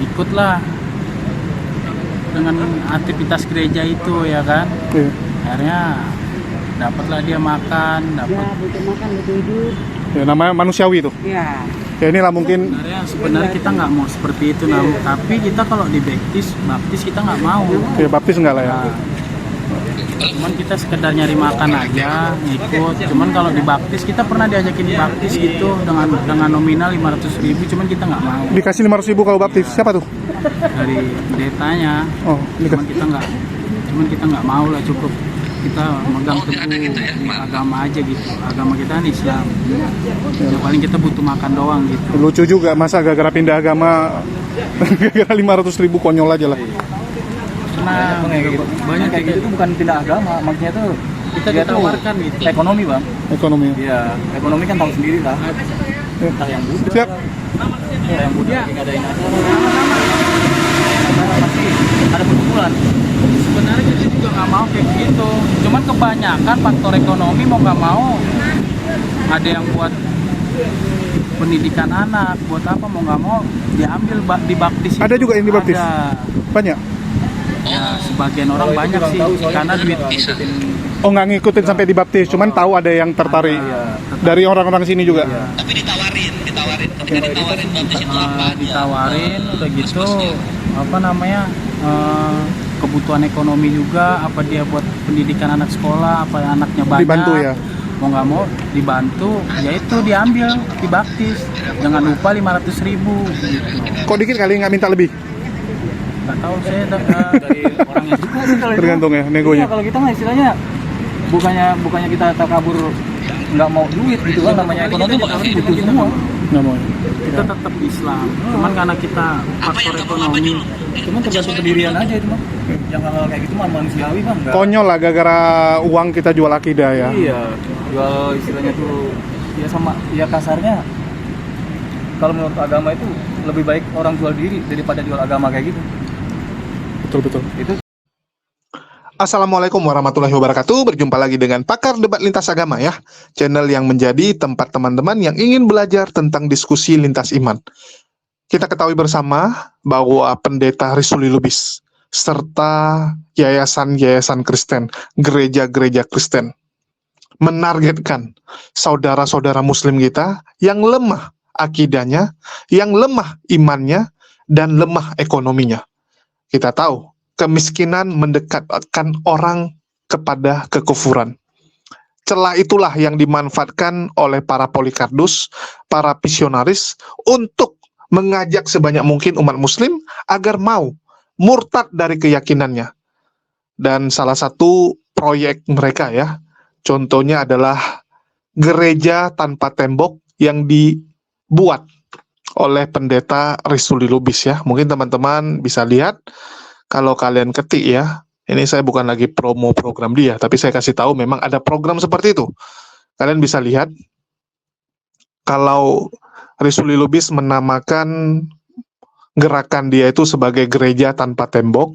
ikutlah dengan aktivitas gereja itu ya kan. Iya. Akhirnya dapatlah dia makan, dapat. Ya, butuh makan, butuh hidup. Ya, namanya manusiawi itu. Ya. Ya inilah mungkin Sebenarnya kita nggak mau seperti itu, tapi kita kalau baptis kita nggak mau. ya baptis enggak lah ya. Nah, cuman kita sekedar nyari makan aja, ngikut. Cuman kalau dibaptis kita pernah diajakin dibaptis gitu dengan nominal 500.000, cuman kita nggak mau. Dikasih 500.000 kalau baptis. Siapa tuh? Dari pendetanya. Oh, Cuman kita nggak mau lah, cukup kita megang teguh agama aja gitu. Agama kita kan Islam. Ya paling kita butuh makan doang gitu. lucu juga masa gara-gara pindah agama gara-gara 500.000 konyol aja lah. Karena banyak kayak gitu itu bukan pindah agama, maksudnya tuh kita dia tuh ditawarkan gitu. ekonomi bang. Ekonomi. Iya, ekonomi kan tahu sendiri lah. Entah yang Buddha, Siap. entah yang Buddha lagi ngadain acara, pasti ada perkumpulan. Sebenarnya kita juga nggak mau kayak gitu. Cuman kebanyakan faktor ekonomi mau nggak mau. Ada yang buat pendidikan anak, buat apa mau nggak mau diambil dibaptis. Ada juga yang dibaptis? Ada. Banyak. Ya, sebagian orang banyak sih karena duit. Oh, nggak ngikutin sampai dibaptis, cuman tahu ada yang tertarik dari orang-orang sini juga. Tapi ditawarin ketika ditawarin baptis itu apa aja? Ditawarin udah gitu apa namanya kebutuhan ekonomi juga, apa dia buat pendidikan anak sekolah, apa anaknya banyak, Dibantu ya? mau nggak mau dibantu, ya itu diambil dibaptis dengan upah 500.000 gitu. Kok dikit kali nggak minta lebih? Nggak tahu saya Dari orangnya juga sih kalau itu. Tergantung ya, Iya, negonya. kalau kita mah istilahnya bukannya kita takabur nggak mau duit gitu kan, namanya ekonomi pasti butuh semua. Nggak mau. kita tetap Islam, cuman karena kita faktor ekonomi. Cuman tergantung pendirian aja itu mah. Yang hal-hal kayak gitu mah manusiawi bang. Nggak. Konyol lah gara-gara uang kita jual akidah ya. Iya, jual istilahnya tuh ya sama ya kasarnya. Kalau menurut agama itu lebih baik orang jual diri daripada jual agama kayak gitu. Betul-betul. Itu Assalamualaikum warahmatullahi wabarakatuh. Berjumpa lagi dengan Pakar Debat Lintas Agama ya, channel yang menjadi tempat teman-teman yang ingin belajar tentang diskusi lintas iman. Kita ketahui bersama bahwa Pendeta Rizuli Lubis serta yayasan-yayasan Kristen, gereja-gereja Kristen menargetkan saudara-saudara Muslim kita yang lemah akidahnya, yang lemah imannya, dan lemah ekonominya. Kita tahu kemiskinan mendekatkan orang kepada kekufuran. Celah itulah yang dimanfaatkan oleh para Polikardus, para misionaris untuk mengajak sebanyak mungkin umat muslim agar mau murtad dari keyakinannya. Dan salah satu proyek mereka ya, contohnya adalah gereja tanpa tembok yang dibuat oleh Pendeta Rizuli Lubis ya. Mungkin teman-teman bisa lihat kalau kalian ketik ya, ini saya bukan lagi promo program dia, tapi saya kasih tahu memang ada program seperti itu. Kalian bisa lihat, kalau Rizuli Lubis menamakan gerakan dia itu sebagai gereja tanpa tembok,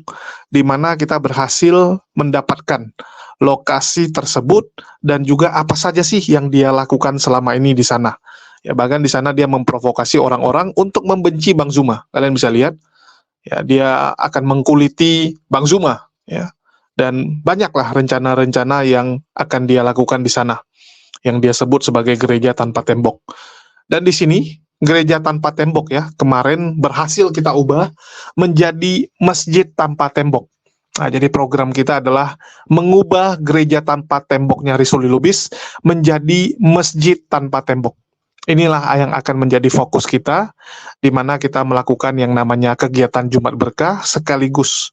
di mana kita berhasil mendapatkan lokasi tersebut dan juga apa saja sih yang dia lakukan selama ini di sana. Ya, bahkan di sana dia memprovokasi orang-orang untuk membenci Bang Zuma. Kalian bisa lihat. Ya, dia akan mengkuliti Bang Zuma, ya, dan banyaklah rencana-rencana yang akan dia lakukan di sana, yang dia sebut sebagai gereja tanpa tembok. Dan di sini gereja tanpa tembok ya, kemarin berhasil kita ubah menjadi masjid tanpa tembok. Nah, jadi program kita adalah mengubah gereja tanpa temboknya Rizuli Lubis menjadi masjid tanpa tembok. Inilah yang akan menjadi fokus kita, di mana kita melakukan yang namanya kegiatan Jumat Berkah sekaligus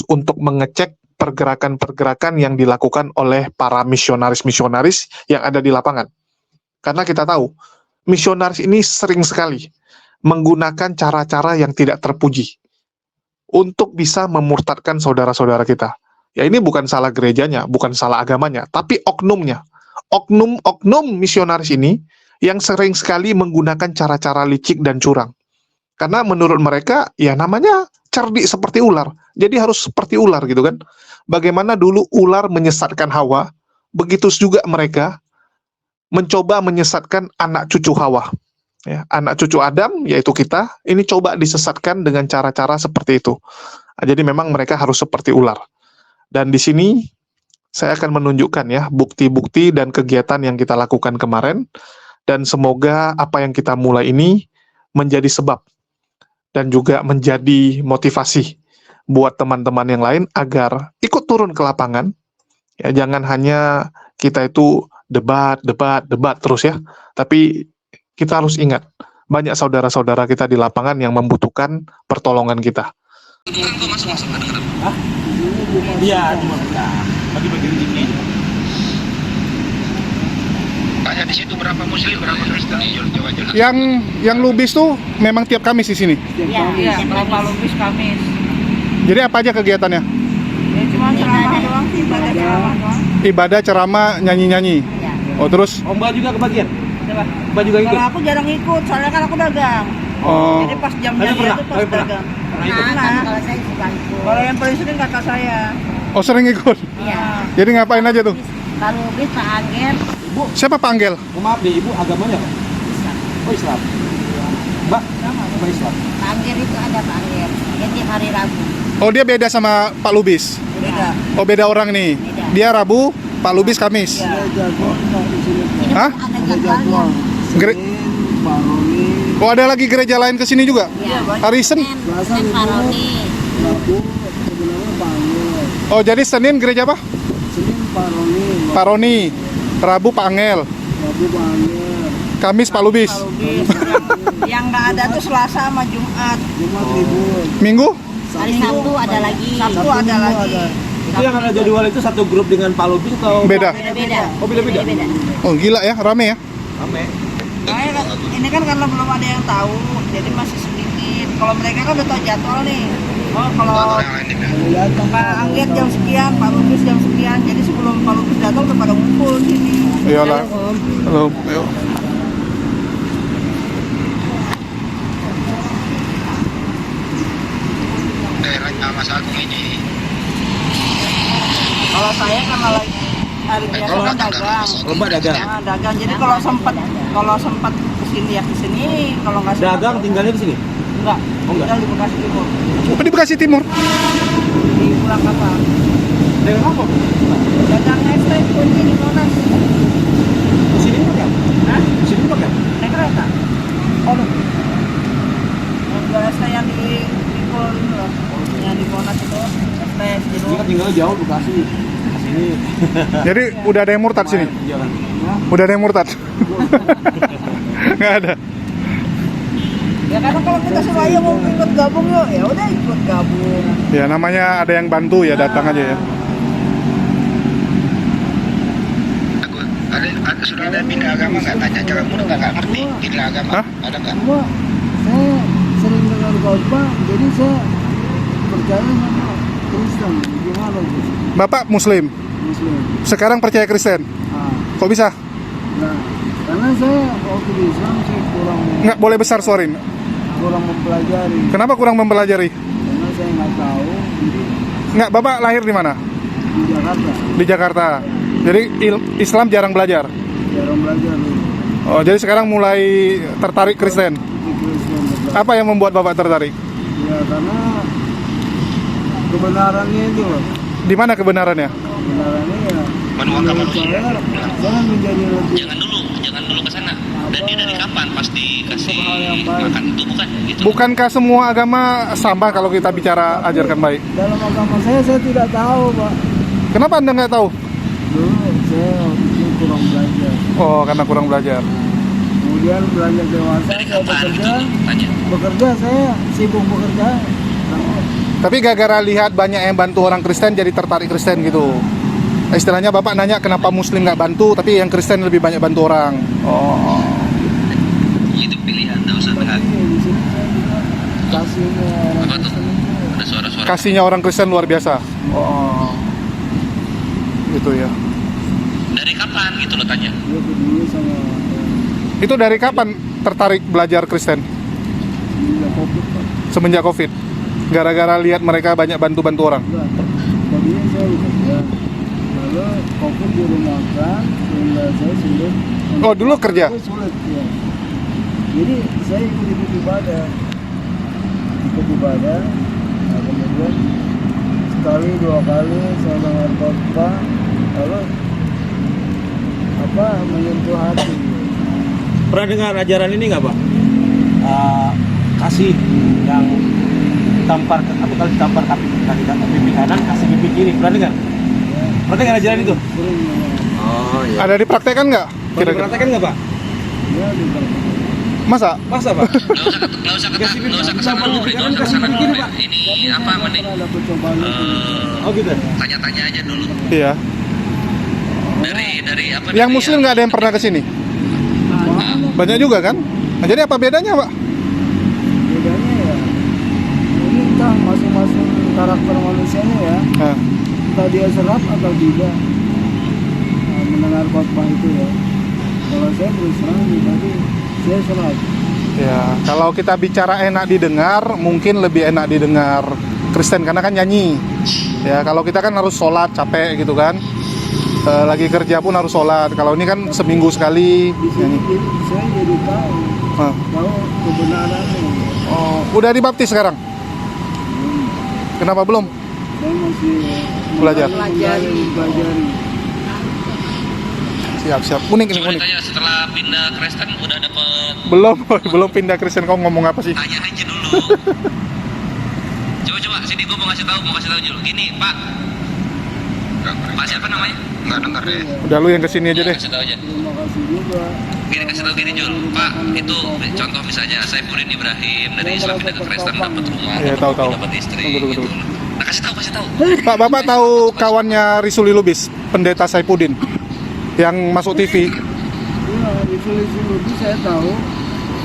untuk mengecek pergerakan-pergerakan yang dilakukan oleh para misionaris-misionaris yang ada di lapangan. Karena kita tahu, misionaris ini sering sekali menggunakan cara-cara yang tidak terpuji untuk bisa memurtadkan saudara-saudara kita. Ya, ini bukan salah gerejanya, bukan salah agamanya, tapi oknumnya. Oknum misionaris ini yang sering sekali menggunakan cara-cara licik dan curang. Karena menurut mereka, ya namanya cerdik seperti ular. Jadi harus seperti ular gitu kan. Bagaimana dulu ular menyesatkan Hawa, begitu juga mereka mencoba menyesatkan anak cucu Hawa. ya, anak cucu Adam, yaitu kita, ini coba disesatkan dengan cara-cara seperti itu. Nah, jadi memang mereka harus seperti ular. Dan di sini saya akan menunjukkan ya bukti-bukti dan kegiatan yang kita lakukan kemarin, dan semoga apa yang kita mulai ini menjadi sebab dan juga menjadi motivasi buat teman-teman yang lain agar ikut turun ke lapangan. Ya, jangan hanya kita itu debat terus ya, tapi kita harus ingat, banyak saudara-saudara kita di lapangan yang membutuhkan pertolongan kita. Iya, cuma bentar. Bagi-bagi rezeki. Tanya di situ berapa muslim, berapa Kristen? Coba jelas. Yang Lubis tuh memang tiap Kamis di sini. Iya, berapa Lubis Kamis. Jadi apa aja kegiatannya? Ya cuma ceramah doang sih, ibadah ceramah doang. Ibadah, ceramah, nyanyi-nyanyi. Iya. Oh, terus? Om Mbak juga kebagian? Coba. Mbak juga ikut? Kalau aku jarang ikut, soalnya kan aku dagang. Oh. Jadi pas jam Tapi itu pernah? pas Tapi pernah? dagang. Pernah ikut? Pernah. Kalau saya suka ikut. Kalau yang paling sering kakak saya. Oh, sering ikut. Iya. Jadi ngapain aja tuh? Kalau Lubis Pak Angger. Ibu, Siapa Pak Anggel? maaf deh, Ibu agamanya apa? Oh, Islam. Mbak, apa Islam? Pak Angger itu ada Pak Angger. Dia tiap hari Rabu. Oh, dia beda sama Pak Lubis. Beda. Oh, beda orang nih. Beda. Dia Rabu, Pak Lubis Kamis. Hah? Ada jadwalnya. Gere- Oh, ada lagi gereja lain ke sini juga? Iya, banyak. Hari Senin. Senin Paroni. Oh, jadi Senin gereja apa? Paroni. Rabu Pak Angel. Kamis Pak Lubis. Pak Lubis. Yang nggak ada tuh Selasa sama Jumat. Minggu? Hari Sabtu ada lagi. Sabtu ada lagi. Itu yang ada jadwal itu satu grup dengan Pak Lubis atau? Beda. Beda-beda. Oh, beda-beda? Beda-beda. Oh, gila ya, rame ya. Rame. Makanya ini kan karena belum ada yang tahu, jadi masih sedikit. Kalau mereka kan udah tahu jadwal nih. Oh, kalau Pak Angger jam sekian, Pak Lubis jam sekian. Jadi sebelum Pak Lubis datang udah pada ngumpul sini. Iyalah. Halo, ayo. Daerahnya Mas Agung ini. Kalau saya kan lagi hari biasa kan dagang. Kalau Mbak dagang? Nah, dagang. Jadi kalau sempat kesini ya kesini. Kalau nggak sempat Dagang tinggalnya di sini? enggak. Oh, enggak. Tinggal di Bekasi Timur. Oh, di Bekasi Timur. Di Pulang Kapal. Dagang apa? Dagang es teh kunci di Monas. Di sini pakai? Hah? Di sini pakai? Naik kereta. Oh, no. Yang jual es teh yang di Pol itu loh. Yang di Monas itu es teh Dia jeruk. kan tinggalnya jauh Bekasi. Ke sini. Jadi udah ada yang murtad sini? Jalan. Udah ada yang murtad? Nggak ada. Ya karena kalau kita suruh ayo mau ikut gabung yuk, ya udah ikut gabung. Ya namanya ada yang bantu ya, datang aja ya. Sudah ada pindah agama nggak? Tanya cara mudah nggak ngerti pindah agama? Hah? Ada nggak? Cuma saya sering dengar khotbah, jadi saya percaya sama Kristen. Gimana Gus? Bapak Muslim, Muslim. sekarang percaya Kristen. Ah, Kok bisa? nah, karena saya waktu di Islam saya Nggak boleh besar suarin. kurang mempelajari, Kenapa kurang mempelajari? karena saya nggak tahu. Jadi Nggak, Bapak lahir di mana? di Jakarta Di Jakarta. Jadi Islam jarang belajar. jarang belajar nih. Oh, jadi sekarang mulai tertarik Kristen. Di Kristen betul. Apa yang membuat Bapak tertarik? Ya karena kebenarannya itu, loh. Di mana kebenarannya? Kebenarannya ya. Menuangkan menurut manusia. saya menjadi lebih Jangan dulu ke sana. Dan dia dari kapan pasti kasih Hal yang baik. makan itu bukan? Gitu. Bukankah semua agama sama kalau kita bicara ajarkan baik? dalam agama saya tidak tahu Pak. Kenapa Anda nggak tahu? Dulu saya waktu itu kurang belajar. Oh, karena kurang belajar. Kemudian beranjak dewasa Dari saya kapan gitu? bekerja. Tanya. Bekerja saya sibuk bekerja. Tapi gara-gara lihat banyak yang bantu orang Kristen jadi tertarik Kristen gitu. Istilahnya Bapak nanya kenapa Muslim nggak bantu, tapi yang Kristen lebih banyak bantu orang. Oh. Itu pilihan, nggak usah berhak. Iya, di sini saya juga kasihnya orang Apa tuh? Kristen itu. Ada suara-suara. Kasihnya orang Kristen luar biasa. Oh. Gitu ya. Dari kapan gitu lo tanya? Dia peduli sama Itu dari kapan tertarik belajar Kristen? dunia COVID Pak. Semenjak Covid. Gara-gara lihat mereka banyak bantu-bantu orang. Enggak, tadinya saya bekerja. Lalu COVID dirumahkan sehingga saya sulit. Oh, dulu kerja? Saya sulit ya. Jadi saya ikut ibadah, nah, kemudian sekali 2 kali saya dengar khotbah, lalu menyentuh hati. Pernah dengar ajaran ini nggak Pak? Kasih yang tampar kaki pipi kanan, kasih pipi kiri. Pernah dengar? Pernah dengar ajaran itu? Sering Oh iya. Ada dipraktekkan nggak? Pernah dipraktekkan nggak Pak? ya dibantu. Masa? Masa Pak? Nggak usah kesana dulu, Ridwan, ke sana dulu. Ini apa namanya? Ada percobaan Oh gitu. Tanya-tanya aja dulu. Iya. Dari apa? Yang muslim nggak ada yang pernah ke sini? Banyak juga kan? Nah, jadi apa bedanya, Pak? bedanya ya ini entah masing-masing karakter manusianya ya, Nah, entah dia serap atau tidak. Nah, mendengar khotbah itu ya, kalau saya terus terang tadi saya serap. ya, kalau kita bicara enak didengar, mungkin lebih enak didengar Kristen karena kan nyanyi. Ya, kalau kita kan harus sholat capek gitu kan. Lagi kerja pun harus sholat. Kalau ini kan seminggu sekali Di sini nyanyi. saya jadi tahu Nah. kebenarannya. Oh, udah dibaptis sekarang? Kenapa belum? Saya masih Belajar. pelajari. Siap. Unik ini, Coba unik. ditanya setelah pindah Kristen udah dapet, Belum pindah Kristen. Kau ngomong apa sih? tanya aja dulu. Coba sini gue mau kasih tahu dulu. Gini Pak. Pak siapa namanya? Nggak dengar deh. Udah lu yang kesini aja deh. Kasih tahu aja. Terima kasih juga. Kasih tahu gini Jul. Pak, itu contoh misalnya Saifuddin Ibrahim dari Islam pindah ke Kristen dapat rumah, Iya, tahu. dapat istri. Tunggu. Gitu. Nah, kasih tahu. Pak, Bapak tahu kawannya Risuli Lubis, pendeta Saifuddin yang masuk TV? Iya, isu-isu lebih saya tahu,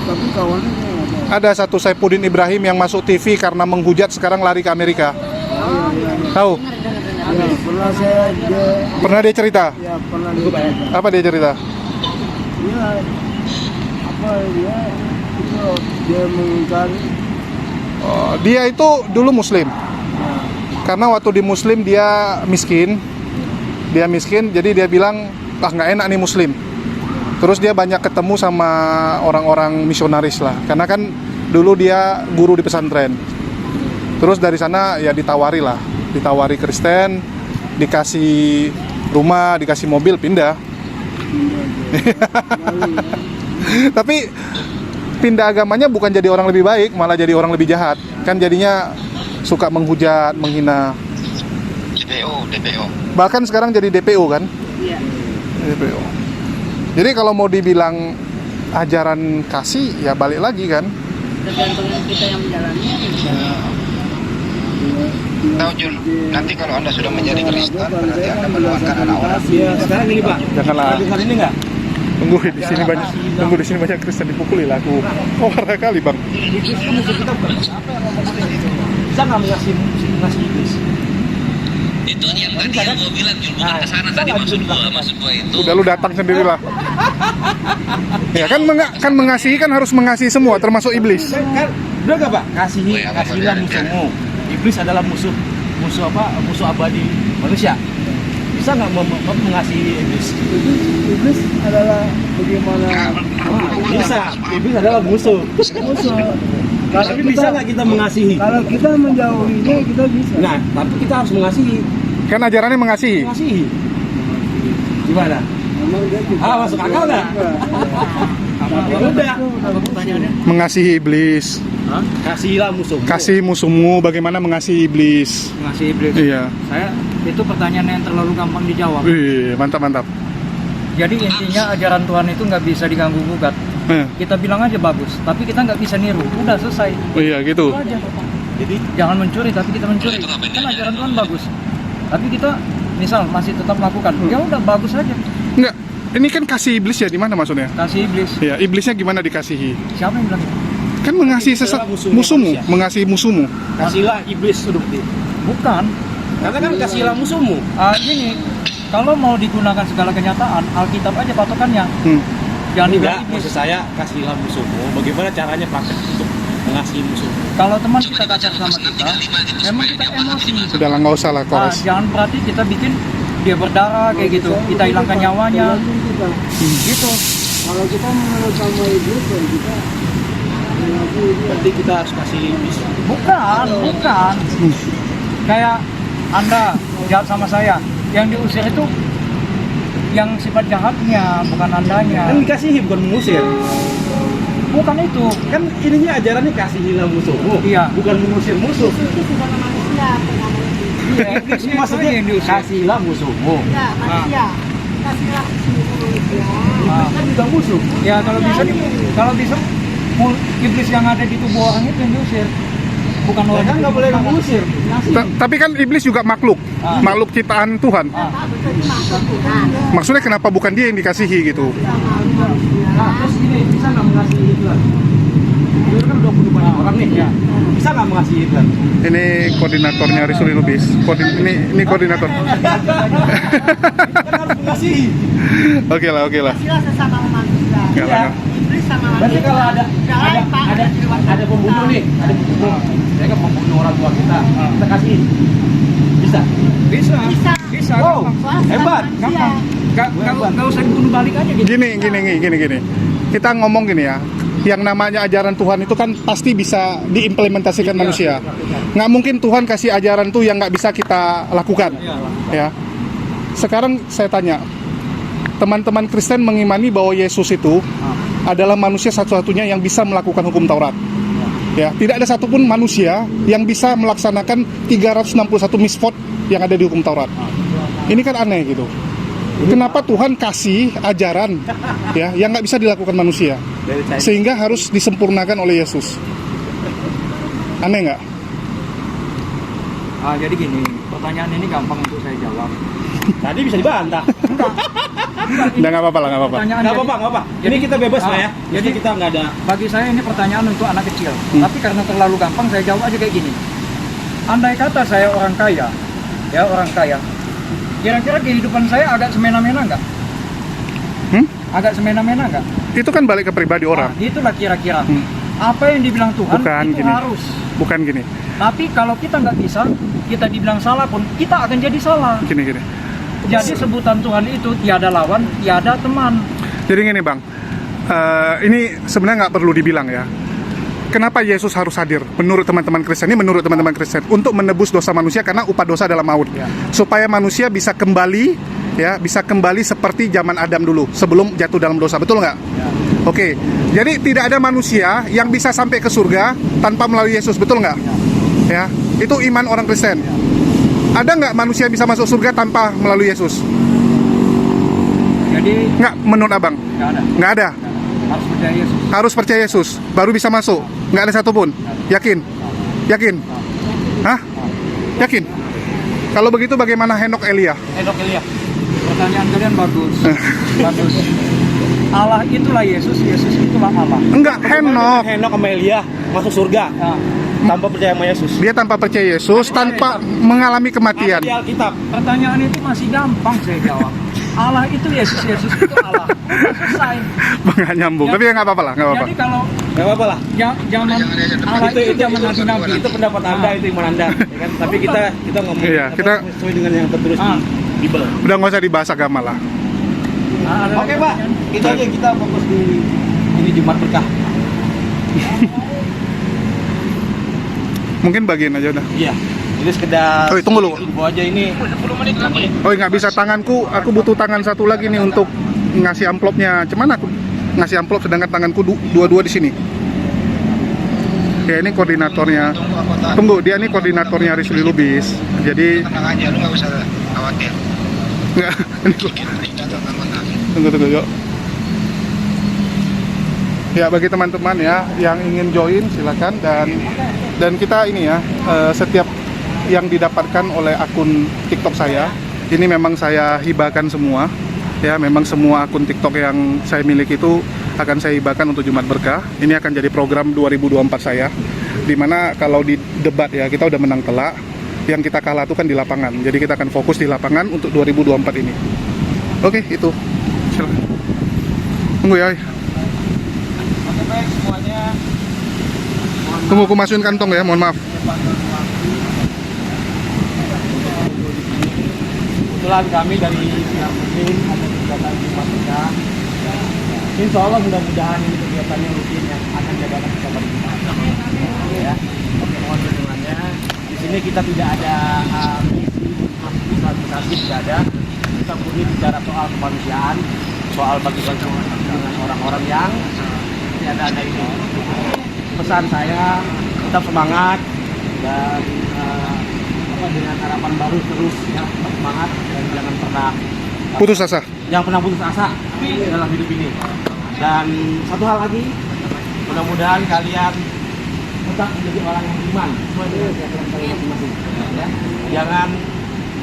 tapi kawannya saya nggak tahu. Ada satu Saifuddin Ibrahim yang masuk TV karena menghujat, sekarang lari ke Amerika. Iya. Tahu? Ya, pernah saya Pernah dia cerita? ya pernah dia. Apa dia cerita? Iya, apa dia itu dia mengingkari. Oh, dia itu dulu Muslim. Karena waktu di Muslim dia miskin. Jadi dia bilang, nggak enak nih Muslim. Terus dia banyak ketemu sama orang-orang misionaris lah. Karena kan dulu dia guru di pesantren. Terus dari sana ya ditawari Kristen, dikasih rumah, dikasih mobil, pindah. Tapi pindah agamanya bukan jadi orang lebih baik, malah jadi orang lebih jahat. Kan jadinya suka menghujat, menghina. DPO. Bahkan sekarang jadi DPO kan? Iya. DPO. Jadi kalau mau dibilang ajaran kasih, ya balik lagi kan? Tergantung kita yang menjalani. Tahu Jul, nanti kalau Anda sudah menjadi Kristen, berarti Anda menuangkan anak orang. Iya, sekarang ini Pak. Janganlah. Pernah dengar ini nggak? Tunggu di sini banyak Kristen dipukuli lah aku. Oh, marah kali bang. Iblis itu musuh kita bukan siapa yang ngomong seperti itu. Bisa nggak ngasih iblis? Itu yang tadi yang gue bilang Jul, bukan ke sana tadi maksud gua itu. Udah lu datang sendirilah. Ya kan mengasihi kan harus mengasihi semua termasuk iblis. Kan udah nggak Pak? Kasihilah musuhmu. Iblis adalah musuh abadi manusia. Bisa nggak mengasihi iblis? Iblis adalah bagaimana? Bisa. Iblis adalah musuh. Tapi bisa nggak kita mengasihi? Kalau kita menjauhinya kita bisa. Nah, tapi kita harus mengasihi. Kan ajarannya mengasihi. Mengasihi. Gimana? Memang dia kita. Masuk akal nggak? Ya udah. Apa pertanyaannya? Mengasihi iblis. Kasihilah musuhmu. Kasih musuhmu, bagaimana mengasihi iblis. Ngasih iblis. Iya. Itu pertanyaan yang terlalu gampang dijawab. Wih, mantap. Jadi intinya ajaran Tuhan itu nggak bisa diganggu gugat. Kita bilang aja bagus, tapi kita nggak bisa niru. Udah selesai. Oh iya gitu. Itu aja. Jadi jangan mencuri, tapi kita mencuri. Kan ajaran Tuhan bagus. Tapi kita misal masih tetap melakukan, ya udah bagus aja. Enggak. Ini kan kasih iblis ya, di mana maksudnya? Kasih iblis. Ya, iblisnya gimana dikasihi? Siapa yang bilang itu? Kan mengasihi musuhmu, mengasihi musuhmu. Kasihilah iblis itu berarti. Bukan. Karena kan kasihilah musuhmu. Gini, kalau mau digunakan segala kenyataan, Alkitab aja patokannya. Jangan dibilang Enggak, iblis. maksud saya kasihilah musuhmu. Bagaimana caranya praktek untuk mengasihi musuhmu? Kalau teman kita kasar sama kita, memang kita emosi. Sudahlah, nggak usah lah, Kores. Jangan berarti kita bikin dia berdarah kayak gitu, kita hilangkan nyawanya, gitu. Kalau kita menurut sama iblis, ya kita mengaku dia. Berarti kita harus kasih iblis. Bukan. Kayak Anda jahat sama saya, yang diusir itu yang sifat jahatnya, bukan Andanya. Kan dikasihi bukan mengusir. Bukan itu. Kan ininya ajarannya kasihilah musuhmu. Iya. Bukan mengusir musuh. Iya, iblis Ini maksudnya yang diusir. kasihilah musuhmu. Ya, manusia. Kasihlah Nah, Kan juga musuh. ya kalau bisa iblis yang ada di tubuh orang itu yang diusir. Bukan orang Kan nggak boleh mengusir. Tapi kan iblis juga makhluk, makhluk ciptaan Tuhan. Maksudnya kenapa bukan dia yang dikasihi gitu? Nah, terus gini, bisa nggak mengasihi Hitler? Hitler kan udah bunuh banyak orang nih. Ya. Bisa nggak mengasihi Hitler? Ini koordinatornya Rizuli Lubis. Ini koordinator. Kan harus mengasihi. Oke lah. Kasihlah sesama manusia. Nggak lah. Iblis sama Berarti kalau ada pembunuh nih, ada pembunuh. Mereka membunuh orang tua kita kasih. Bisa. Bisa. Wow, gampang. hebat. Gampang. Nggak usah dibunuh balik aja gitu. Gini. Kita ngomong gini ya. Yang namanya ajaran Tuhan itu kan pasti bisa diimplementasikan manusia. Nggak mungkin Tuhan kasih ajaran tuh yang nggak bisa kita lakukan. Ya. Sekarang saya tanya, teman-teman Kristen mengimani bahwa Yesus itu adalah manusia satu-satunya yang bisa melakukan hukum Taurat. Ya, tidak ada satupun manusia yang bisa melaksanakan 361 misfot yang ada di hukum Taurat. Ini kan aneh gitu. Kenapa Tuhan kasih ajaran ya yang nggak bisa dilakukan manusia, sehingga harus disempurnakan oleh Yesus? Aneh nggak? Jadi gini, pertanyaan ini gampang untuk saya jawab. Tadi bisa dibantah. Nggak apa-apa. Pertanyaan Nggak apa-apa. Ini kita bebas lah ya. Jadi kita nggak ada. Bagi saya ini pertanyaan untuk anak kecil. Tapi karena terlalu gampang, saya jawab aja kayak gini. Andai kata saya orang kaya, kira-kira kehidupan saya agak semena-mena nggak? Agak semena-mena nggak? Itu kan balik ke pribadi orang. Itulah kira-kira. Apa yang dibilang Tuhan Bukan itu gini. harus. Bukan gini. Tapi kalau kita nggak bisa, kita dibilang salah pun, kita akan jadi salah. Gini. Jadi sebutan Tuhan itu tiada lawan, tiada teman. Jadi gini bang, ini sebenarnya nggak perlu dibilang ya. Kenapa Yesus harus hadir? Menurut teman-teman Kristen, ini menurut teman-teman Kristen, untuk menebus dosa manusia karena upah dosa adalah maut. Supaya manusia bisa kembali, ya, bisa kembali seperti zaman Adam dulu, sebelum jatuh dalam dosa. Betul nggak? Oke. Jadi tidak ada manusia yang bisa sampai ke surga tanpa melalui Yesus. Betul nggak? Ya, itu iman orang Kristen. Ada nggak manusia yang bisa masuk surga tanpa melalui Yesus? Jadi Nggak, menurut abang? nggak ada. Nggak ada. Harus percaya Yesus. Harus percaya Yesus, baru bisa masuk. Nggak ada satupun. Yakin? Hah? Yakin? Kalau begitu bagaimana Henok Elia? Pertanyaan kalian bagus. Bagus. Allah itulah Yesus, Yesus itulah Allah. Enggak, Henok. Henok sama Elia masuk surga Nah, tanpa percaya sama Yesus. Dia tanpa percaya Yesus, tanpa mengalami kematian. Ada di Alkitab. pertanyaan itu masih gampang saya jawab. Allah itu Yesus, Yesus itu Allah. Selesai. Nggak nyambung, tapi ya nggak apa-apa lah, nggak apa-apa. Jadi kalau Nggak apa-apa lah. zaman Allah itu zaman Nabi-Nabi. Itu pendapat Anda, itu iman Anda, ya kan? Tapi kita ngomong Iya, kita- sesuai dengan yang tertulis di Bible. Udah nggak usah dibahas agama lah. Oke Pak, itu aja kita fokus di ini Jumat Berkah. Mungkin bagian aja udah. Iya. Ini sekedar Oh, tunggu dulu. info aja ini. 10 menit lagi. Oh nggak bisa tanganku, aku butuh tangan satu lagi nih untuk ngasih amplopnya. Cuman aku ngasih amplop sedangkan tanganku dua-dua di sini. Ya ini koordinatornya. Tunggu, dia ini koordinatornya Rizuli Lubis. Jadi Tenang aja, lu nggak usah khawatir. nggak. Tunggu yuk. Ya bagi teman-teman ya yang ingin join silakan dan kita ini ya setiap yang didapatkan oleh akun TikTok saya ini memang saya hibahkan semua ya, memang semua akun TikTok yang saya miliki itu akan saya hibahkan untuk Jumat Berkah. Ini akan jadi program 2024 saya, dimana kalau di debat ya kita udah menang telak, yang kita kalah itu kan di lapangan, jadi kita akan fokus di lapangan untuk 2024 ini. Oke, itu silakan. Tunggu ya. Oke baik semuanya. Tunggu aku masukin kantong ya, mohon maaf. Kebetulan kami dari Sinar Muslim ada kegiatan Jumat Berkah. Insya Allah mudah-mudahan ini kegiatannya rutin yang akan diadakan bersama Jumat. Ya. Oke, mohon dukungannya. Di sini kita tidak ada misi administrasi, tidak ada. Kita murni bicara soal kemanusiaan, soal bagaimana dengan orang-orang yang ada ini. Pesan saya tetap semangat dan dengan harapan baru terus ya, tetap semangat dan jangan pernah Putus asa. putus asa dalam hidup ini. Dan satu hal lagi, mudah-mudahan kalian tetap menjadi orang yang beriman sesuai dengan keyakinan kalian masing-masing. Ya. Jangan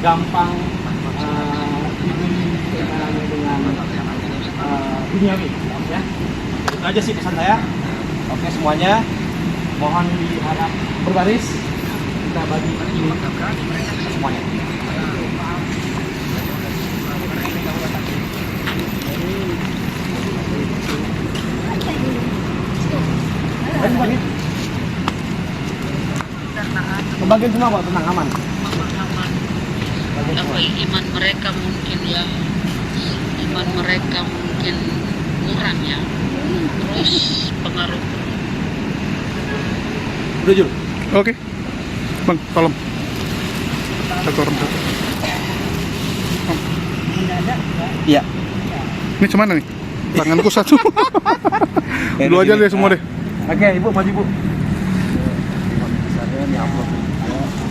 gampang dibeli dengan duniawi. Ya. Itu aja sih pesan saya. Oke semuanya, mohon diharap berbaris. Kita bagi ini semuanya. Kebagian semua kok, tenang, aman. Apa iman mereka mungkin ya, iman mereka mungkin kurang ya, terus pengaruh. Udah Jul? Oke. Bang, tolong. Satu orang satu. Iya. Ini cuman nih? Tanganku satu. Dua aja deh semua deh. Oke, Ibu maju Bu.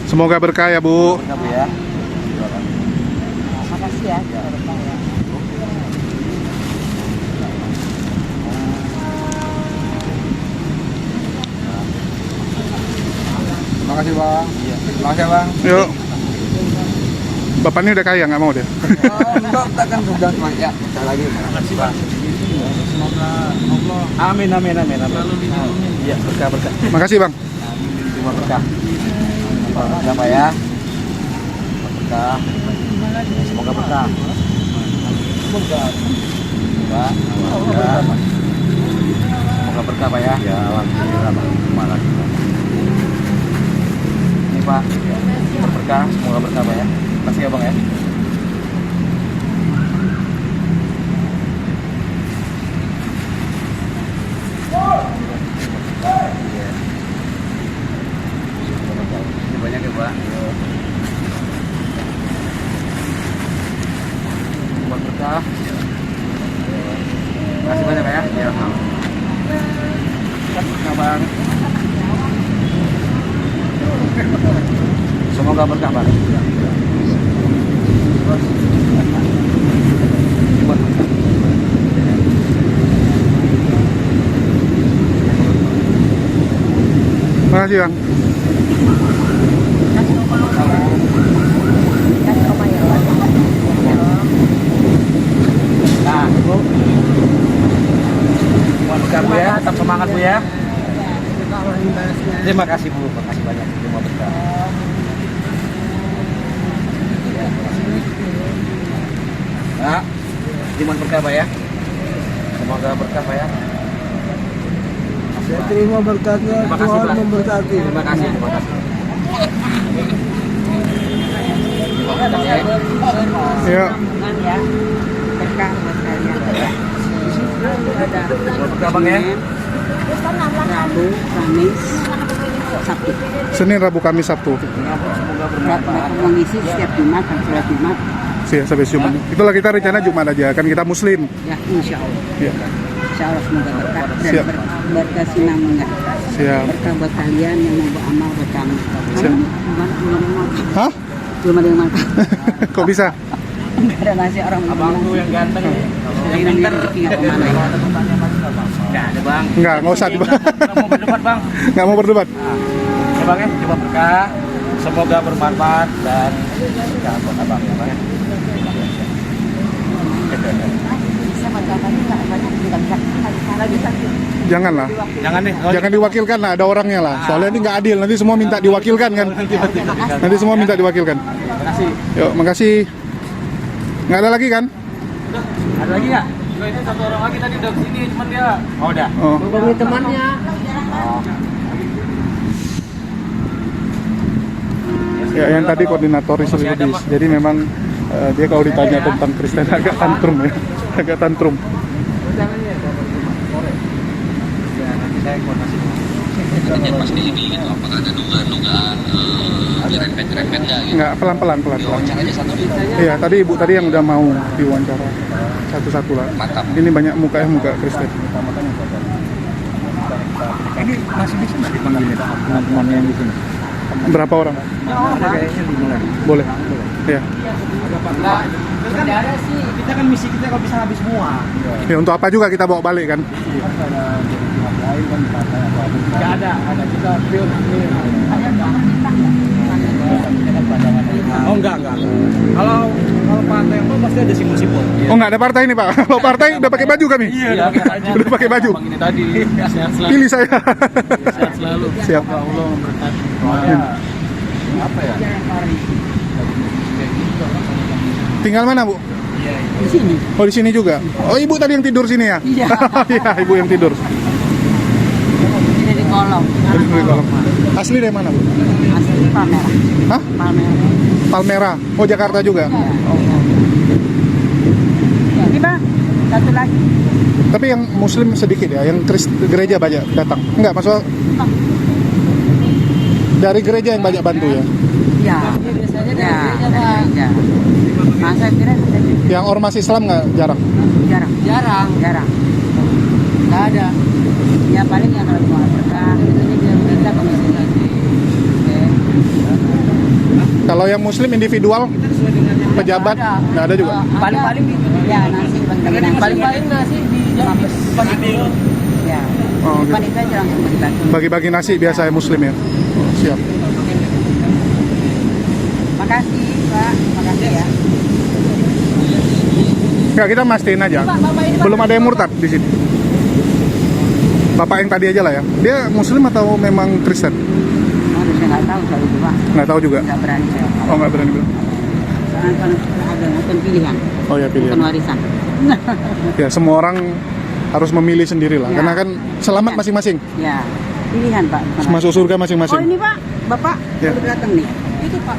Semoga berkah ya, Bu. Ya. Makasih ya. Terima kasih Bang. Iya. Terima kasih Bang. Yuk. Bapak ini udah kaya, nggak mau deh. Enggak, kita kan sudah cuma ya. Kita lagi. Terima kasih Bang. Semoga Allah Amin. selalu dilindungi. Iya, berkah. Makasih, Bang. Terima berkah. Berkah Pak ya. Berkah. Semoga berkah. Semoga berkah Pak ya. Ya, alhamdulillah Pak. Terima kasih. Ini Pak, berkah, semoga berkah Pak ya. Terima kasih ya Bang ya. Ini banyak ya Pak. Buat berkah. Terima kasih banyak Pak ya. Ya. Berkah Bang. Semoga berkah Pak. Terima kasih, Bang. Nah, Bu. Berkah Bu ya, tetap semangat Bu ya. Terima kasih Bu, terima kasih banyak. Terima berkah. Ya, terima kasih. Nah, terima berkah Pak ya. Semoga berkah Pak ya. Saya terima berkatnya, Terima kasih, Tuhan Pak. memberkati. Terima kasih, terima kasih. Yuk. Ya. Berkah buat kalian. Berkah Bang ya. Rabu, Kamis, Sabtu. Senin, Rabu, Kamis, Sabtu. Semoga berkah Pak. Mereka mengisi setiap Jumat dan sholat Jumat. Sampai Jumat. Itulah kita rencana Jumat aja, kan kita Muslim. Ya, insya Allah. Ya. Insya Allah semoga berkah dan Siap. berkah sinambungan. Siap. Berkah buat kalian yang mau beramal buat kami. Siap. Belum ada yang makan. Hah? Belum ada yang makan. Kok bisa? Enggak ada nasi orang Abang tuh yang ganteng ya. yang pintar. Nggak kemana ya. Enggak ada Bang. Nggak usah debat. Nggak mau berdebat Bang. Nggak mau berdebat. Ya Bang ya, coba berkah. Semoga bermanfaat dan berkah buat Abang ya Bang ya. Bisa makan nggak banyak juga bisa. Janganlah. Jangan nih. Jangan diwakilkan lah, ada orangnya lah. Soalnya ini nggak adil, nanti semua minta diwakilkan kan. Nanti semua minta diwakilkan. Terima kasih. Yuk, makasih. Nggak ada lagi kan? Ada lagi nggak? Enggak, itu satu orang lagi tadi udah kesini, cuman dia Oh udah. Oh. Hubungi temannya. Ya, yang tadi koordinator Islam Lubis. Jadi memang dia kalau ditanya tentang Kristen agak tantrum ya. Agak tantrum. saya koordinasi dulu. Jangan pasti ini gitu, apakah ada dugaan-dugaan nyerempet-nyerempet nggak gitu. Nggak, pelan-pelan. Diwawancara aja satu gitu. Iya, tadi ibu tadi yang udah mau diwawancara satu-satu lah. Mantap. Ini banyak muka Kristen. Ini masih bisa nggak dipanggil ya teman-teman yang di sini? Berapa orang? Kayaknya 5 lagi. Boleh. Iya. Terus kan ada sih, kita kan misi kita kalau bisa habis semua. Ya, untuk apa juga kita bawa balik kan? Nggak ada kita pure ini. Oh enggak. Kalau partai apa pasti ada simbol-simbol. Oh, nggak ada partai ini, Pak. Kalau partai udah pakai baju kami. Iya, Udah pakai baju. Bang ini tadi sehat selalu. Pilih saya. Sehat selalu. Siap. Allah memberkati. Apa ya? Tinggal mana, Bu? Di sini. Oh, di sini juga. Oh, Ibu tadi yang tidur sini ya? Iya. Iya, Ibu yang tidur. Ini di kolong. Di kolong. Asli dari mana, Bu? Asli Palmerah. Hah? Palmerah. Palmerah. Oh, Jakarta juga. Ini Bang, satu lagi. Tapi yang Muslim sedikit ya, yang gereja banyak datang. Enggak, maksudnya dari gereja yang banyak bantu ya. Iya. Biasanya dari gereja Pak. Nah, saya kira Yang ormas Islam nggak jarang. jarang. Nggak ada. Ya paling yang kalau mau berkah itu dia minta komisi lagi. Oke. Kalau yang Muslim individual, pejabat nggak ada juga. Paling-paling ya nasi paling-paling nasi di jam panitia. Ya. Oh, gitu. Panitia aja langsung dibantu. Bagi-bagi nasi biasa ya Muslim ya. Oh, siap. Makasih Pak, makasih ya. Nggak, kita mastiin aja. Belum ada yang murtad di sini. Bapak yang tadi aja lah ya. Dia Muslim atau memang Kristen? Aduh, saya nggak tahu soal itu Pak. Nggak tahu juga. Nggak berani saya. Oh, nggak berani bilang. Soalnya kan agama kan pilihan, Oh ya, bukan pilihan. warisan. Ya, semua orang harus memilih sendiri lah. Ya. Karena kan selamat masing-masing. Ya, pilihan Pak. bukan Masuk warisan. surga Oh masing-masing. ini Pak, Bapak Ya. baru datang nih. Itu Pak.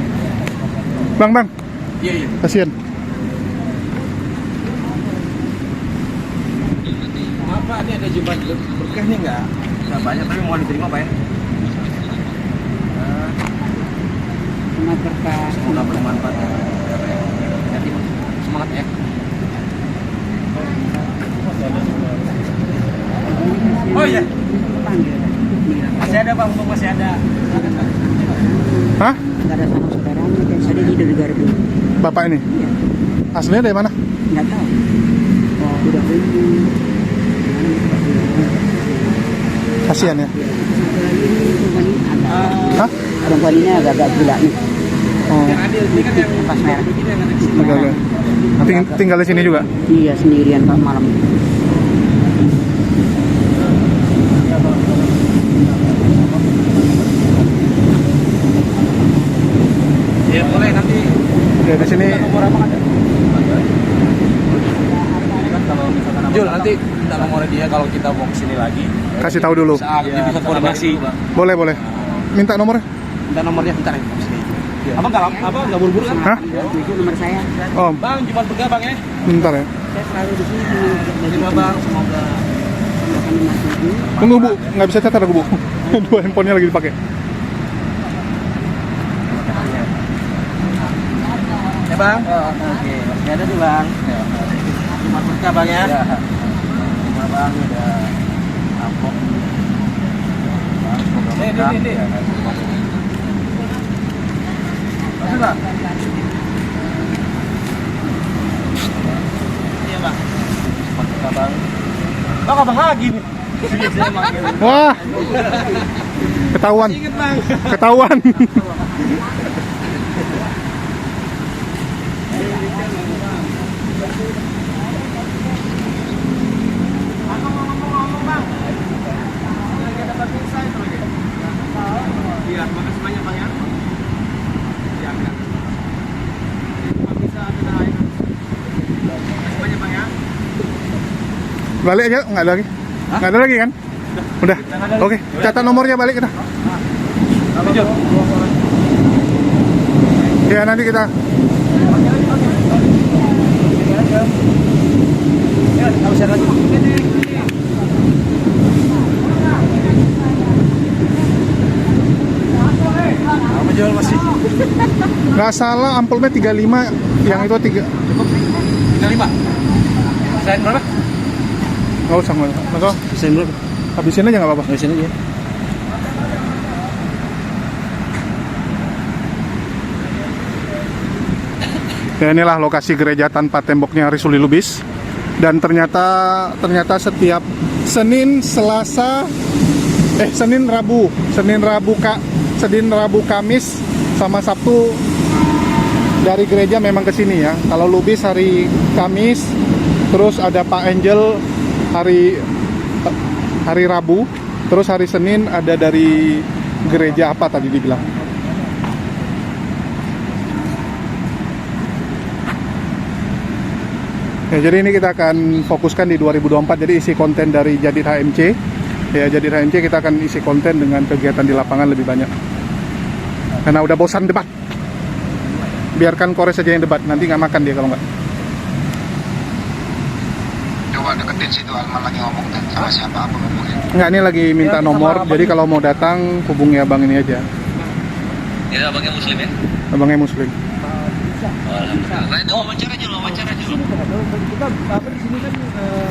Bang. Iya. Kasihan. Maaf Pak, ini ada jumlah berkah nih nggak banyak tapi mau diterima Pak ya. Cuma berkah. Semoga bermanfaat. Jadi semangat ya. Oh iya. Panggil. Masih ada Pak, untuk masih ada. Hah? Nggak ada sanak saudaranya, dan saya hidup di Gardu. Bapak ini? Iya. Aslinya dari mana? Nggak tahu. Oh, udah ini. Kasihan ya. Hah? Perempuan ini agak-agak gila nih. Oh, Pas merah. agak-agak. Tinggal di sini juga? Iya sendirian Pak malam. Ya boleh nanti. Ya, di sini. Jul nanti minta nomornya dia kalau kita mau kesini lagi. Kasih tahu dulu. Saat dia bisa koordinasi. Boleh. Minta nomornya? Minta nomornya bentar ya. Sini. Abang nggak buru-buru kan? Hah? Itu nomor saya. Oh, Bang, Jumat berkah Bang ya. bentar ya. Saya selalu di sini Terima Bang, semoga Tunggu Bu, nggak bisa catat aku Bu. Dua handphonenya lagi dipakai. ya Bang. Oke, masih ada tuh Bang. Jumat berkah Bang ya. Terima Bang, udah ampun. Ini. Masih Bang. Iya Bang. Jumat berkah Bang. Bang abang lagi nih. Wah, ketahuan. Ingat Bang. Ketahuan. Iya, makasih banyak Bang ya. Iya, kan. Bisa ada lain. Makasih banyak Bang ya. Balik aja, nggak ada lagi. Nggak ada lagi kan? Udah. Oke, catat nomornya balik kita. Ya, nanti kita. Ya, harus ada lagi. jual masih. Nggak salah ampulnya 35, yang itu 3. 35. Saya berapa? Nggak usah, nggak usah. Saya berapa? Habisin aja nggak apa-apa. Habisin aja. Ya, inilah lokasi gereja tanpa temboknya Risuli Lubis. Dan ternyata setiap Senin, Selasa, Senin, Rabu, Kamis sama Sabtu dari gereja memang ke sini ya. Kalau Lubis hari Kamis, terus ada Pak Angel hari Rabu, terus hari Senin ada dari gereja apa tadi dibilang. Ya, jadi ini kita akan fokuskan di 2024, jadi isi konten dari Jadid HMC. Ya, Jadid HMC kita akan isi konten dengan kegiatan di lapangan lebih banyak. Karena udah bosan debat. Biarkan Kores saja yang debat, nanti nggak makan dia kalau nggak. Coba deketin situ, Alman lagi ngomong sama siapa, apa ngomongin. Nggak, ini lagi minta nomor, jadi kalau mau datang hubungi abang ini aja. Ya, abangnya muslim ya? Abangnya muslim. Alhamdulillah. Nah, itu wawancara dulu.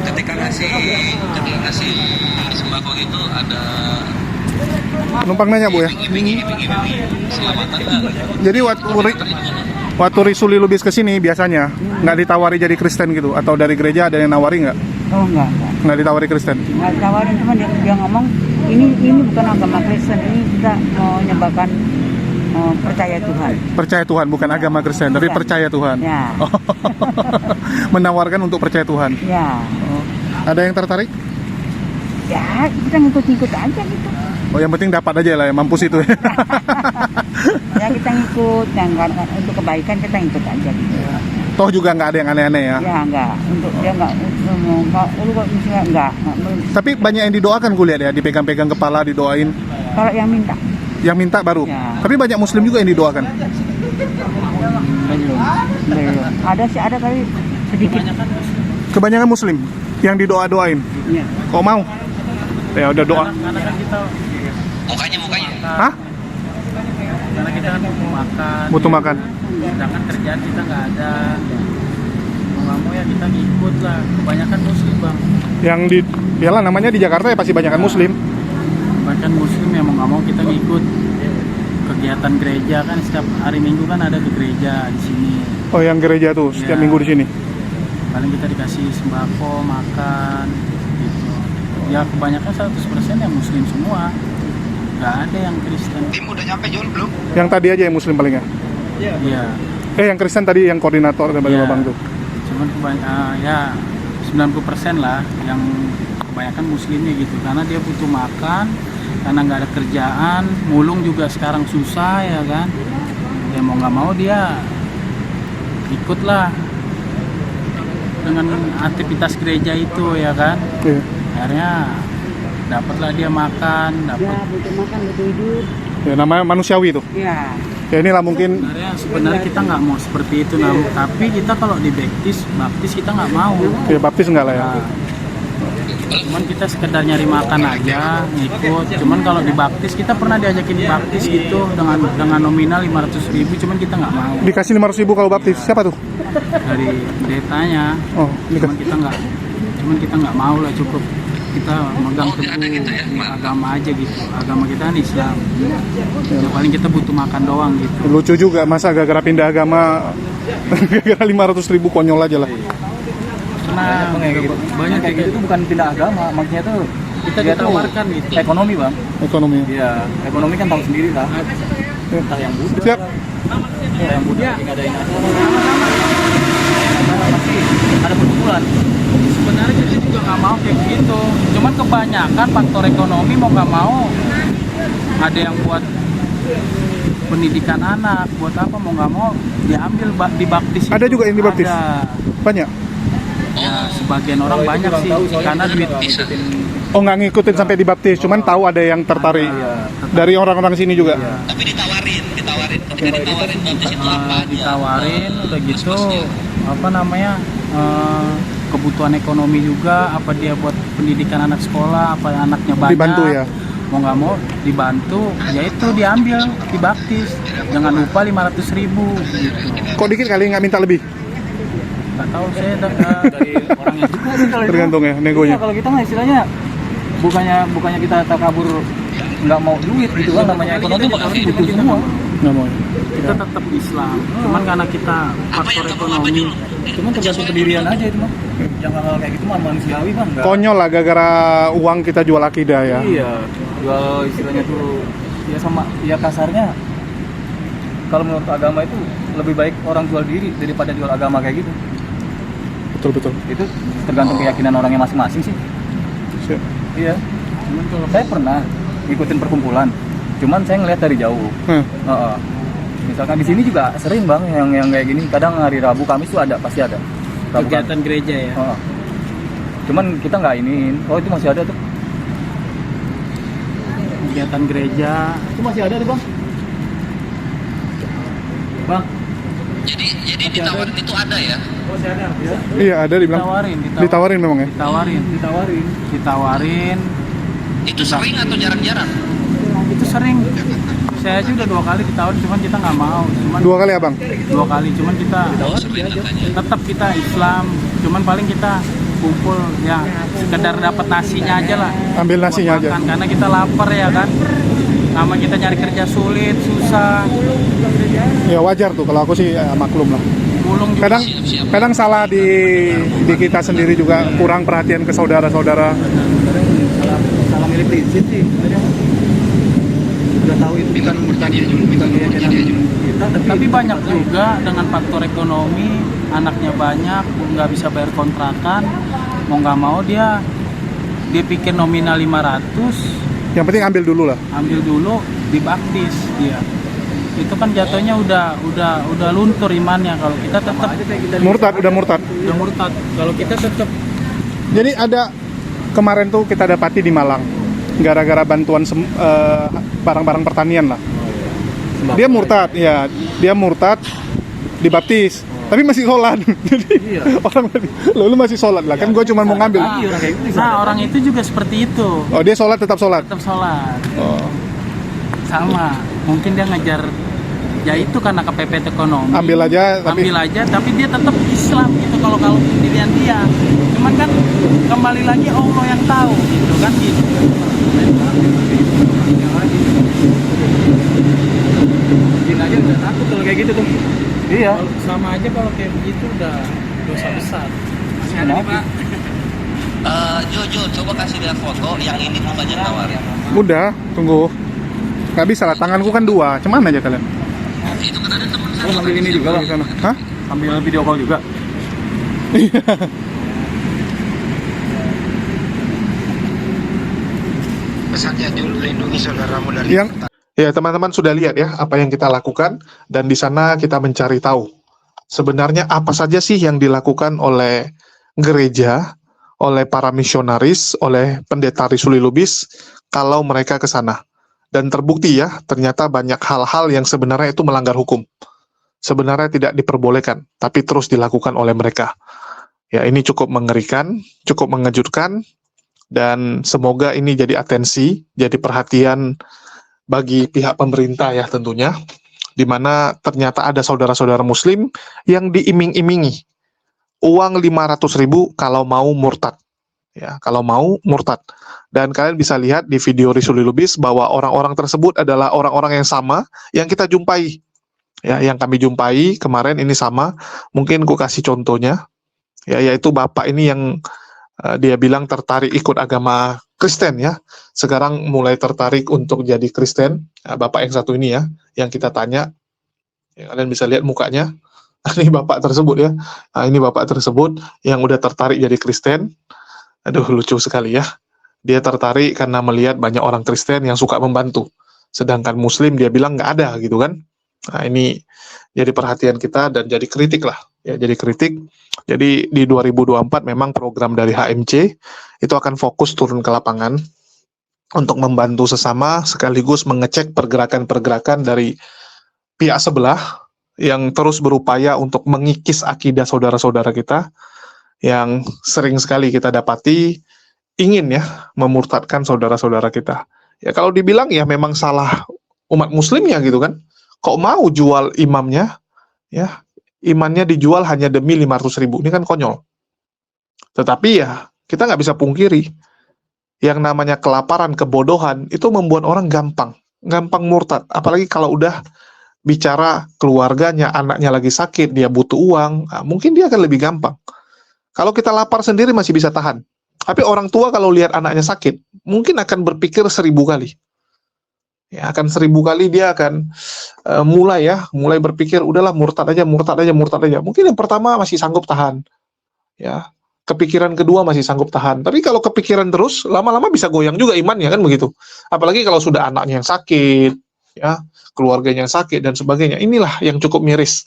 Ketika ngasih sembako gitu ada Penumpang nanya Bu ya. selamatan nggak? Jadi waktu Risuli Lubis kesini biasanya nggak ditawari jadi Kristen gitu, atau dari gereja ada yang nawari nggak? Oh enggak. Nggak ditawari Kristen. Nggak tawarin, cuma dia ngomong ini bukan agama Kristen, ini kita mau nyebakan percaya Tuhan. Percaya Tuhan, bukan agama Kristen, tapi Bukan. percaya Tuhan. Ya. Menawarkan untuk percaya Tuhan. Ya. Ada yang tertarik? Ya, kita ngikut-ngikut aja gitu. Oh, yang penting dapat aja lah ya, mampus itu. Ya kita ngikut, yang untuk kebaikan kita ngikut aja gitu. Toh juga nggak ada yang aneh-aneh ya. Ya enggak, untuk dia enggak misalnya enggak. Tapi banyak yang didoakan gue lihat ya, dipegang-pegang kepala, didoain. Kalau yang minta. Yang minta baru. Ya. Tapi banyak muslim juga yang didoakan. Belum. Ada kali sedikit. Kebanyakan muslim yang didoa-doain. Iya. Kok mau? Ya udah doa. Karena kan kita Mukanya. Hah? karena kita kan Butuh makan. sedangkan kerjaan kita nggak ada. Mau nggak mau ya kita ngikut lah. Kebanyakan muslim bang. Yang di yalah namanya di Jakarta ya pasti banyakan muslim. Bahkan muslim ya mau nggak mau kita ngikut kegiatan gereja kan, setiap hari Minggu kan ada di gereja di sini. Oh, yang gereja tuh setiap Ya. minggu di sini. Paling kita dikasih sembako, makan gitu. Ya kebanyakan 100% yang muslim semua. Nggak ada yang Kristen. Tim udah nyampe Jul belum? Yang tadi aja yang muslim palingnya. Iya. Yang Kristen tadi yang koordinator dan Iya. Bang tuh. Cuman ya 90% lah yang kebanyakan muslimnya gitu, karena dia butuh makan, karena nggak ada kerjaan, mulung juga sekarang susah ya kan. Ya mau nggak mau dia ikutlah dengan aktivitas gereja itu ya kan. Iya. Akhirnya dapatlah dia makan, dapat. Ya, butuh makan, butuh hidup. Ya namanya manusiawi tuh. Ya. Ya inilah mungkin Sebenarnya kita nggak mau seperti itu, tapi kita kalau di baptis kita nggak mau. ya baptis enggak lah ya. Cuman kita sekedar nyari makan aja, ngikut. Cuman kalau dibaptis kita pernah diajakin baptis gitu dengan nominal 500.000, cuman kita nggak mau. Dikasih 500.000 kalau baptis. Siapa tuh? Dari pendetanya. Oh, Cuman kita nggak mau lah, cukup kita megang teguh agama aja gitu. Agama kita kan Islam. Ya, paling kita butuh makan doang gitu. Lucu juga masa gara-gara pindah agama gara-gara 500.000, konyol aja lah. Karena Banyak kayak gitu tuh bukan pindah agama, maksudnya tuh kita dia tuh ditawarkan gitu. ekonomi bang. Ekonomi. Iya, ekonomi kan tahu sendiri lah. Entah yang Buddha, Siap. entah yang Buddha lagi ngadain acara. Pasti ada perkumpulan. Sebenarnya kita juga nggak mau kayak gitu. Cuman kebanyakan faktor ekonomi mau nggak mau. Ada yang buat pendidikan anak, buat apa mau nggak mau diambil dibaptis. Ada juga yang dibaptis? Ada. Banyak. Ya, sebagian orang banyak sih karena duit. Oh, nggak ngikutin sampai dibaptis, cuman tahu ada yang tertarik dari orang-orang sini juga. Tapi ditawarin. Ketika ditawarin baptis itu apa? Ditawarin udah gitu apa namanya kebutuhan ekonomi juga, apa dia buat pendidikan anak sekolah, apa anaknya banyak Dibantu ya. mau nggak mau dibantu, ya itu diambil, dibaptis. Jangan lupa 500.000 gitu. Kok dikit kali nggak minta lebih? Nggak tahu saya Dari orang yang juga sih kalau itu. Tergantung ya negonya. Iya, kalau kita mah istilahnya bukannya kita takabur nggak mau duit gitu kan, namanya ekonomi bakal butuh semua. Nggak mau. kita tetap Islam. Cuman karena kita faktor ekonomi, Cuman tergantung pendirian aja itu mah. Yang hal-hal kayak gitu mah manusiawi kan enggak. Konyol lah gara-gara uang kita jual akidah ya. Iya, jual istilahnya tuh ya sama ya kasarnya kalau menurut agama itu lebih baik orang jual diri daripada jual agama kayak gitu. Betul. Itu tergantung keyakinan orangnya masing-masing sih. Siap. Iya. Cuman kalau saya pernah ngikutin perkumpulan, cuman saya ngeliat dari jauh. Heeh. Misalkan di sini juga sering bang yang kayak gini. Kadang hari Rabu Kamis tuh ada, pasti ada. Rabu, kegiatan Kamis. gereja ya. Heeh. Cuman kita nggak iniin. Oh itu masih ada tuh. Kegiatan gereja. Itu masih ada tuh bang. Bang. Jadi ditawarin itu ada ya? Oh masih ada. Ya. Iya ada dibilang. Ditawarin memang ya. Ditawarin. Itu sering atau jarang-jarang? Itu sering. Saya aja udah 2 kali ditawarin, cuman kita nggak mau. Cuman 2 kali abang. 2 kali, cuman kita tetap kita Islam. Cuman paling kita kumpul ya sekedar dapat nasinya aja lah. Ambil nasinya Buat aja. makan, karena kita lapar ya kan. Sama kita nyari kerja sulit, susah. Ya wajar tuh kalau aku sih maklum lah. Mulung juga. Kadang salah di kita sendiri juga, kurang perhatian ke saudara-saudara. Salah milih prinsip sih. Udah tahu itu bukan keyakinan kita, Tapi banyak juga dengan faktor ekonomi, anaknya banyak, nggak bisa bayar kontrakan, mau nggak mau dia pikir nominal 500, Yang penting ambil dulu lah. ambil dulu, dibaptis dia. Itu kan jatuhnya udah luntur imannya. Kalau kita tetap Udah murtad. udah murtad. Kalau kita tetap Jadi ada kemarin tuh kita dapati di Malang, gara-gara bantuan barang-barang pertanian lah. Dia murtad, ya dia murtad, dibaptis, tapi masih sholat. Jadi orang lu masih sholat lah, kan gue cuma mau ngambil. nah orang itu juga seperti itu, Oh dia sholat tetap sholat. tetap sholat. Oh, Sama, mungkin dia ngejar ya itu karena kepepet ekonomi. ambil aja, tapi Ambil aja, tapi dia tetap Islam gitu kalau pendirian dia. Cuman kan kembali lagi Allah yang tahu gitu kan gitu. Jin aja udah takut kalau kayak gitu tuh. Iya. Sama aja kalau kayak begitu udah dosa besar. Masih ada nih, Pak. Jo, coba kasih lihat foto yang ini mukanya tawarin. udah tunggu. Gak bisa lah, tanganku kan 2, cuman aja kalian. Itu kan ada teman Oh, sambil ini juga bang. Di sana. Hah? Sambil video call juga. Pesannya Jul, lindungi saudaramu dari Yang Ya, teman-teman sudah lihat ya apa yang kita lakukan, dan di sana kita mencari tahu sebenarnya apa saja sih yang dilakukan oleh gereja, oleh para misionaris, oleh pendeta Risuli Lubis kalau mereka ke sana. Dan terbukti ya, ternyata banyak hal-hal yang sebenarnya itu melanggar hukum. Sebenarnya tidak diperbolehkan, tapi terus dilakukan oleh mereka. Ya, ini cukup mengerikan, cukup mengejutkan, dan semoga ini jadi atensi, jadi perhatian bagi pihak pemerintah ya tentunya, di mana ternyata ada saudara-saudara muslim yang diiming-imingi uang 500.000 kalau mau murtad. Ya, kalau mau murtad. Dan kalian bisa lihat di video Risuli Lubis bahwa orang-orang tersebut adalah orang-orang yang sama yang kita jumpai. Ya, yang kami jumpai kemarin ini sama. Mungkin ku kasih contohnya. Ya, yaitu bapak ini yang dia bilang tertarik ikut agama Kristen ya. Sekarang mulai tertarik untuk jadi Kristen. Nah, bapak yang satu ini ya, yang kita tanya. Ya, kalian bisa lihat mukanya. Ini bapak tersebut ya. Nah, ini bapak tersebut yang udah tertarik jadi Kristen. Aduh, lucu sekali ya. Dia tertarik karena melihat banyak orang Kristen yang suka membantu. Sedangkan Muslim dia bilang nggak ada gitu kan. Nah, ini jadi perhatian kita dan jadi kritik lah. Ya, jadi kritik. Jadi di 2024 memang program dari HMC itu akan fokus turun ke lapangan untuk membantu sesama sekaligus mengecek pergerakan-pergerakan dari pihak sebelah yang terus berupaya untuk mengikis akidah saudara-saudara kita yang sering sekali kita dapati ingin ya memurtadkan saudara-saudara kita. Ya kalau dibilang ya memang salah umat muslimnya gitu kan. Kok mau jual imamnya, ya imannya dijual hanya demi 500.000, ini kan konyol. Tetapi ya kita nggak bisa pungkiri, yang namanya kelaparan, kebodohan itu membuat orang gampang murtad. Apalagi kalau udah bicara keluarganya, anaknya lagi sakit, dia butuh uang, nah, mungkin dia akan lebih gampang. Kalau kita lapar sendiri masih bisa tahan. Tapi orang tua kalau lihat anaknya sakit, mungkin akan berpikir 1000 kali. Ya, akan 1000 kali dia akan mulai berpikir, udahlah murtad aja. Mungkin yang pertama masih sanggup tahan. Ya, kepikiran kedua masih sanggup tahan. Tapi kalau kepikiran terus, lama-lama bisa goyang juga imannya kan begitu. Apalagi kalau sudah anaknya yang sakit, ya, keluarganya yang sakit dan sebagainya. Inilah yang cukup miris.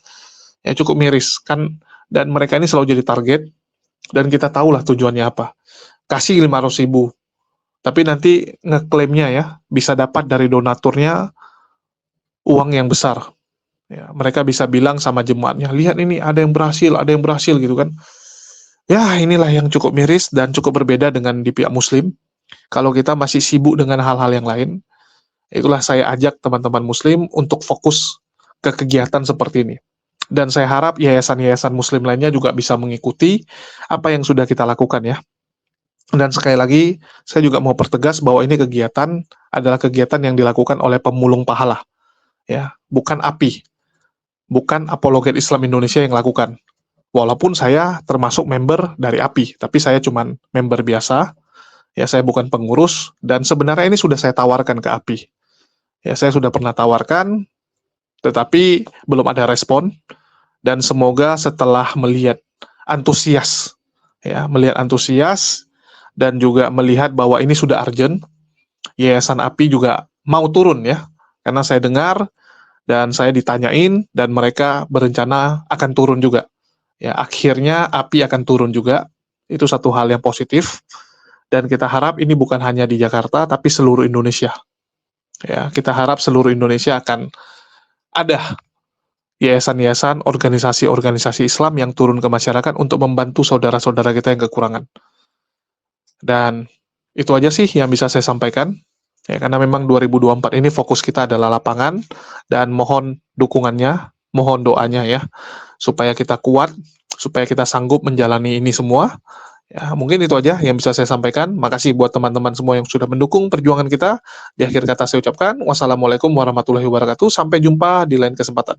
Ya, cukup miris kan, dan mereka ini selalu jadi target dan kita tahulah tujuannya apa. Kasih 500.000. Tapi nanti ngeklaimnya ya, bisa dapat dari donaturnya uang yang besar. Ya, mereka bisa bilang sama jemaatnya, lihat ini ada yang berhasil gitu kan. Ya, inilah yang cukup miris dan cukup berbeda dengan di pihak muslim. Kalau kita masih sibuk dengan hal-hal yang lain, itulah saya ajak teman-teman muslim untuk fokus ke kegiatan seperti ini. Dan saya harap yayasan-yayasan muslim lainnya juga bisa mengikuti apa yang sudah kita lakukan ya. Dan sekali lagi, saya juga mau pertegas bahwa ini kegiatan adalah kegiatan yang dilakukan oleh pemulung pahala. Ya, bukan API. Bukan Apologet Islam Indonesia yang lakukan. Walaupun saya termasuk member dari API, tapi saya cuma member biasa. Ya, saya bukan pengurus, dan sebenarnya ini sudah saya tawarkan ke API. Ya, saya sudah pernah tawarkan, tetapi belum ada respon. Dan semoga setelah melihat antusias, dan juga melihat bahwa ini sudah urgent, Yayasan API juga mau turun ya, karena saya dengar dan saya ditanyain dan mereka berencana akan turun juga. Ya, akhirnya API akan turun juga. Itu satu hal yang positif dan kita harap ini bukan hanya di Jakarta tapi seluruh Indonesia. Ya, kita harap seluruh Indonesia akan ada yayasan-yayasan, organisasi-organisasi Islam yang turun ke masyarakat untuk membantu saudara-saudara kita yang kekurangan. Dan itu aja sih yang bisa saya sampaikan. Ya, karena memang 2024 ini fokus kita adalah lapangan dan mohon dukungannya, mohon doanya ya, supaya kita kuat, supaya kita sanggup menjalani ini semua. Ya, mungkin itu aja yang bisa saya sampaikan. Makasih buat teman-teman semua yang sudah mendukung perjuangan kita. Di akhir kata saya ucapkan wassalamualaikum warahmatullahi wabarakatuh. Sampai jumpa di lain kesempatan.